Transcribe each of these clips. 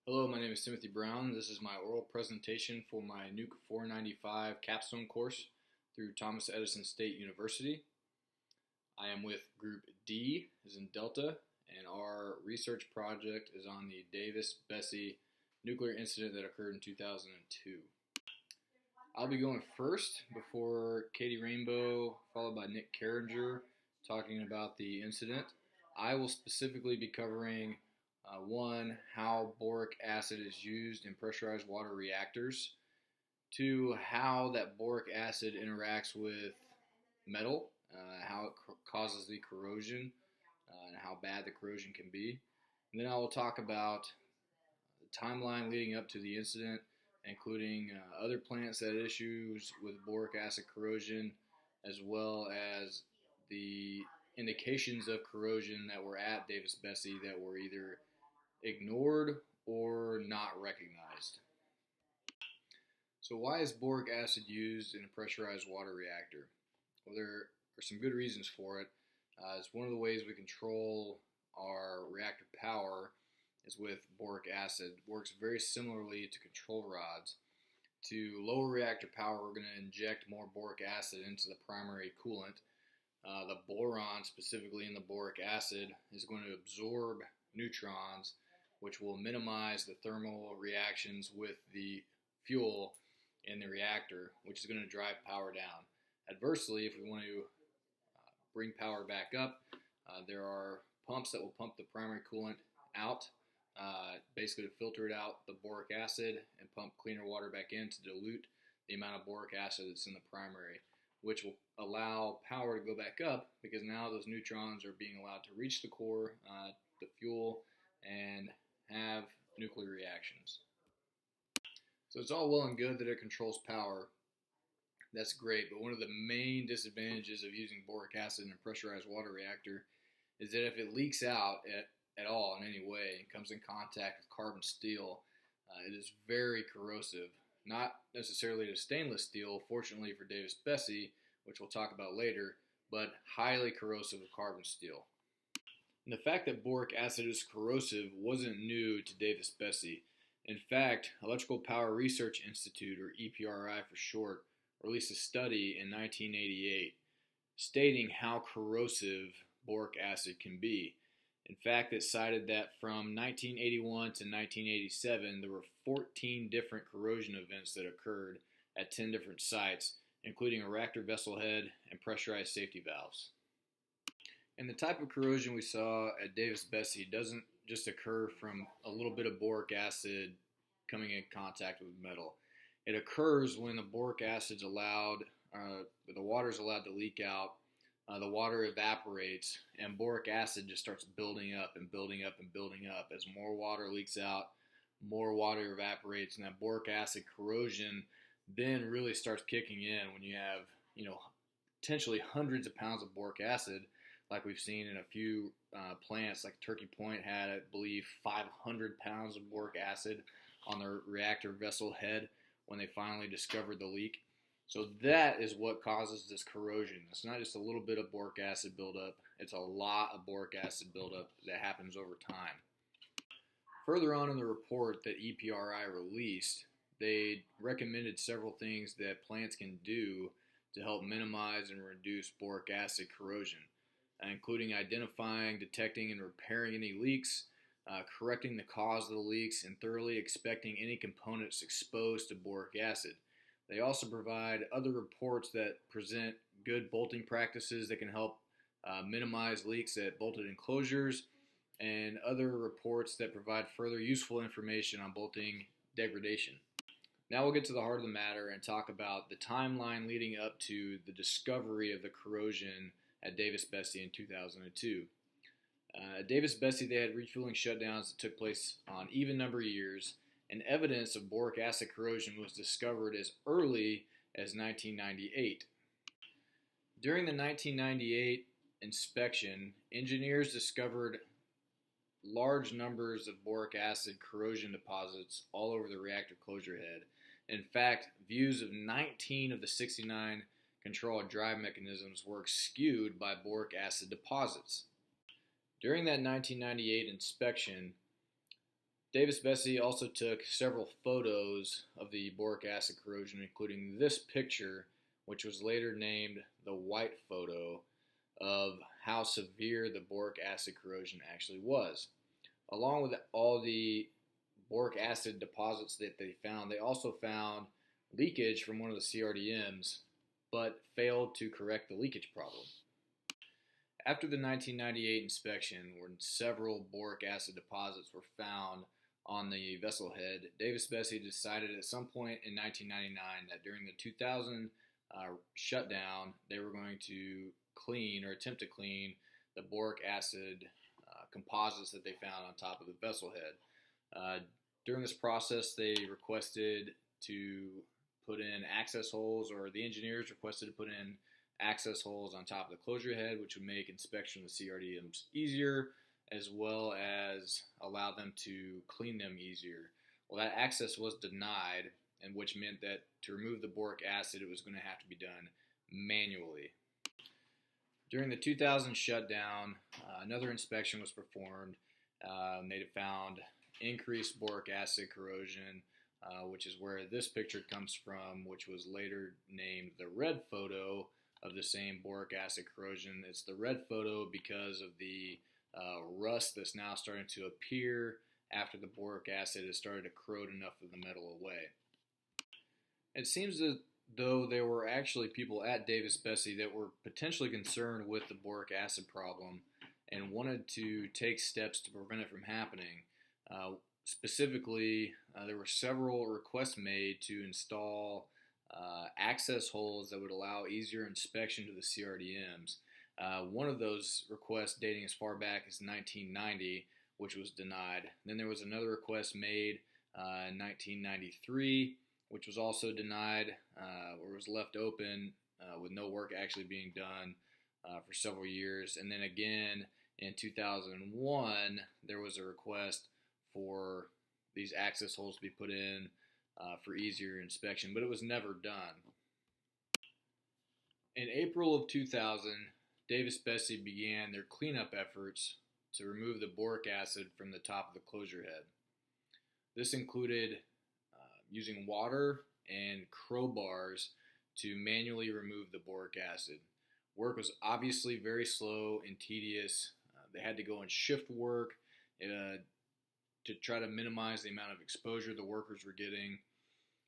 Hello, my name is Timothy Brown. This is my oral presentation for my NUC-495 capstone course through Thomas Edison State University. I am with Group D, as in Delta, and our research project is on the Davis-Besse nuclear incident that occurred in 2002. I'll be going first before Katie Rainbow, followed by Nick Carringer, talking about the incident. I will specifically be covering one, how boric acid is used in pressurized water reactors. Two, how that boric acid interacts with metal, how it causes the corrosion, and how bad the corrosion can be. And then I will talk about the timeline leading up to the incident, including other plants that had issues with boric acid corrosion, as well as the indications of corrosion that were at Davis-Besse that were either ignored or not recognized. So why is boric acid used in a pressurized water reactor? Well, there are some good reasons for it. It's one of the ways we control our reactor power is with boric acid. It works very similarly to control rods. To lower reactor power, we're going to inject more boric acid into the primary coolant. The boron, specifically in the boric acid, is going to absorb neutrons, which will minimize the thermal reactions with the fuel in the reactor, which is going to drive power down. Adversely, if we want to bring power back up, there are pumps that will pump the primary coolant out, basically to filter it out the boric acid and pump cleaner water back in to dilute the amount of boric acid that's in the primary, which will allow power to go back up because now those neutrons are being allowed to reach the core, the fuel, and have nuclear reactions. So it's all well and good that it controls power. That's great, but one of the main disadvantages of using boric acid in a pressurized water reactor is that if it leaks out at all in any way and comes in contact with carbon steel, it is very corrosive. Not necessarily to stainless steel, fortunately for Davis-Besse, which we'll talk about later, but highly corrosive of carbon steel. And the fact that boric acid is corrosive wasn't new to Davis-Besse. In fact, Electrical Power Research Institute, or EPRI for short, released a study in 1988 stating how corrosive boric acid can be. In fact, it cited that from 1981 to 1987, there were 14 different corrosion events that occurred at 10 different sites, including a reactor vessel head and pressurized safety valves. And the type of corrosion we saw at Davis-Besse doesn't just occur from a little bit of boric acid coming in contact with metal. It occurs when the boric acid's allowed, the water's allowed to leak out, the water evaporates, and boric acid just starts building up and building up and building up. As more water leaks out, more water evaporates, and that boric acid corrosion then really starts kicking in when you have, potentially hundreds of pounds of boric acid, like we've seen in a few plants, like Turkey Point had, I believe, 500 pounds of boric acid on their reactor vessel head when they finally discovered the leak. So that is what causes this corrosion. It's not just a little bit of boric acid buildup, it's a lot of boric acid buildup that happens over time. Further on in the report that EPRI released, they recommended several things that plants can do to help minimize and reduce boric acid corrosion, including identifying, detecting, and repairing any leaks, correcting the cause of the leaks, and thoroughly inspecting any components exposed to boric acid. They also provide other reports that present good bolting practices that can help minimize leaks at bolted enclosures, and other reports that provide further useful information on bolting degradation. Now we'll get to the heart of the matter and talk about the timeline leading up to the discovery of the corrosion at Davis-Besse in 2002. At Davis-Besse, they had refueling shutdowns that took place on even number of years, and evidence of boric acid corrosion was discovered as early as 1998. During the 1998 inspection, engineers discovered large numbers of boric acid corrosion deposits all over the reactor closure head. In fact, views of 19 of the 69 control drive mechanisms were skewed by boric acid deposits. During that 1998 inspection, Davis-Besse also took several photos of the boric acid corrosion, including this picture, which was later named the white photo, of how severe the boric acid corrosion actually was. Along with all the boric acid deposits that they found, they also found leakage from one of the CRDMs, but failed to correct the leakage problem. After the 1998 inspection, when several boric acid deposits were found on the vessel head, Davis-Besse decided at some point in 1999 that during the 2000 shutdown, they were going to clean or attempt to clean the boric acid composites that they found on top of the vessel head. During this process, they requested to put in access holes, or the engineers requested to put in access holes on top of the closure head, which would make inspection of the CRDMs easier, as well as allow them to clean them easier. Well, that access was denied, and which meant that to remove the boric acid, it was going to have to be done manually. During the 2000 shutdown, another inspection was performed. They found increased boric acid corrosion, which is where this picture comes from, which was later named the red photo of the same boric acid corrosion. It's the red photo because of the rust that's now starting to appear after the boric acid has started to corrode enough of the metal away. It seems that though there were actually people at Davis-Besse that were potentially concerned with the boric acid problem and wanted to take steps to prevent it from happening. Specifically, there were several requests made to install access holes that would allow easier inspection to the CRDMs. One of those requests dating as far back as 1990, which was denied. Then there was another request made in 1993, which was also denied, or was left open with no work actually being done for several years. And then again in 2001, there was a request for these access holes to be put in for easier inspection, but it was never done. In April of 2000, Davis-Besse began their cleanup efforts to remove the boric acid from the top of the closure head. This included using water and crowbars to manually remove the boric acid. Work was obviously very slow and tedious. They had to go in shift work to try to minimize the amount of exposure the workers were getting.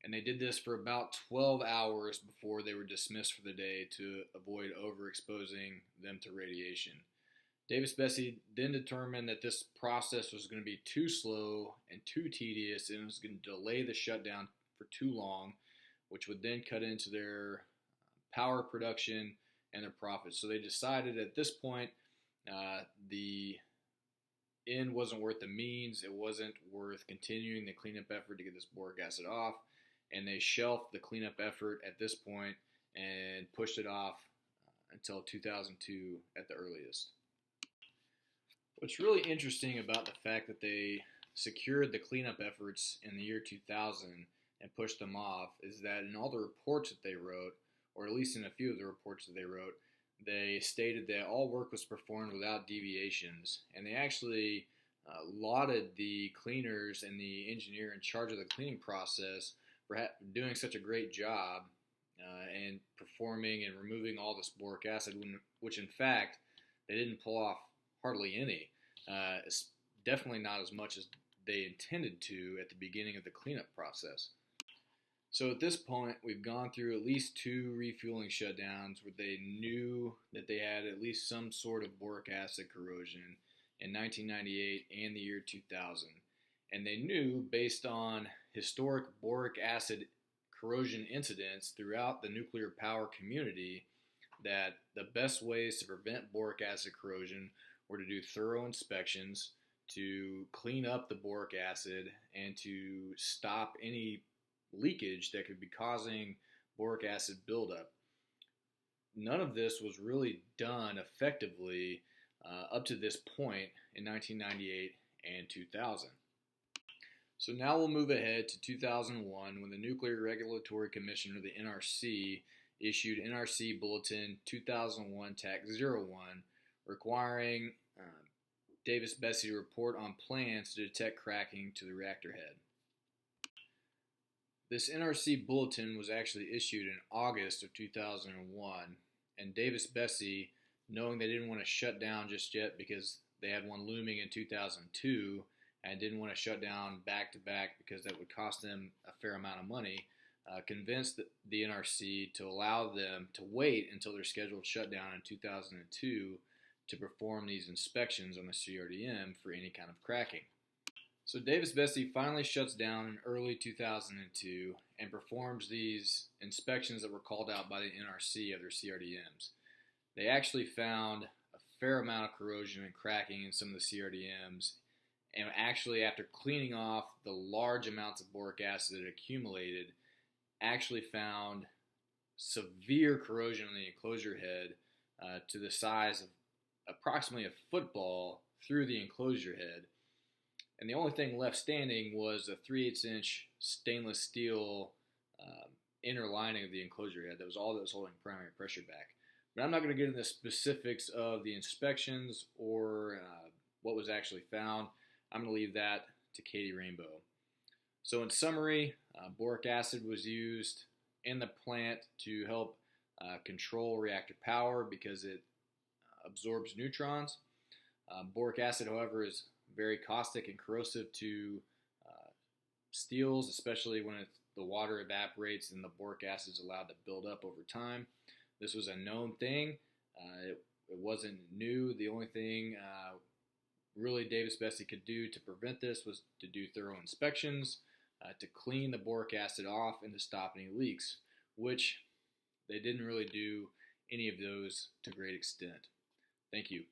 And they did this for about 12 hours before they were dismissed for the day to avoid overexposing them to radiation. Davis-Besse then determined that this process was going to be too slow and too tedious, and it was going to delay the shutdown for too long, which would then cut into their power production and their profits. So they decided at this point the end wasn't worth the means. It wasn't worth continuing the cleanup effort to get this boric acid off, and they shelved the cleanup effort at this point and pushed it off until 2002 at the earliest. What's really interesting about the fact that they secured the cleanup efforts in the year 2000 and pushed them off is that in all the reports that they wrote, or at least in a few of the reports that they wrote, they stated that all work was performed without deviations, and they actually lauded the cleaners and the engineer in charge of the cleaning process for doing such a great job and performing and removing all this boric acid, which in fact they didn't pull off hardly any. It's definitely not as much as they intended to at the beginning of the cleanup process. So at this point, we've gone through at least 2 refueling shutdowns where they knew that they had at least some sort of boric acid corrosion in 1998 and the year 2000. And they knew, based on historic boric acid corrosion incidents throughout the nuclear power community, that the best ways to prevent boric acid corrosion were to do thorough inspections, to clean up the boric acid, and to stop any leakage that could be causing boric acid buildup. None of this was really done effectively up to this point in 1998 and 2000. So now we'll move ahead to 2001 when the Nuclear Regulatory Commission, or the NRC, issued NRC Bulletin 2001 TAC 01, requiring Davis-Besse report on plans to detect cracking to the reactor head. This NRC bulletin was actually issued in August of 2001, and Davis-Besse, knowing they didn't want to shut down just yet because they had one looming in 2002 and didn't want to shut down back to back because that would cost them a fair amount of money, convinced the NRC to allow them to wait until their scheduled shutdown in 2002 to perform these inspections on the CRDM for any kind of cracking. So Davis-Besse finally shuts down in early 2002 and performs these inspections that were called out by the NRC of their CRDMs. They actually found a fair amount of corrosion and cracking in some of the CRDMs, and actually after cleaning off the large amounts of boric acid that had accumulated, actually found severe corrosion on the enclosure head to the size of approximately a football through the enclosure head. And the only thing left standing was a 3/8" stainless steel inner lining of the enclosure head. That was all that was holding primary pressure back. But I'm not going to get into the specifics of the inspections or what was actually found. I'm going to leave that to Katie Rainbow. So in summary, boric acid was used in the plant to help control reactor power because it absorbs neutrons. Boric acid, however, is very caustic and corrosive to steels, especially when the water evaporates and the boric acid is allowed to build up over time. This was a known thing. It wasn't new. The only thing really Davis-Besse could do to prevent this was to do thorough inspections, to clean the boric acid off and to stop any leaks, which they didn't really do any of those to great extent. Thank you.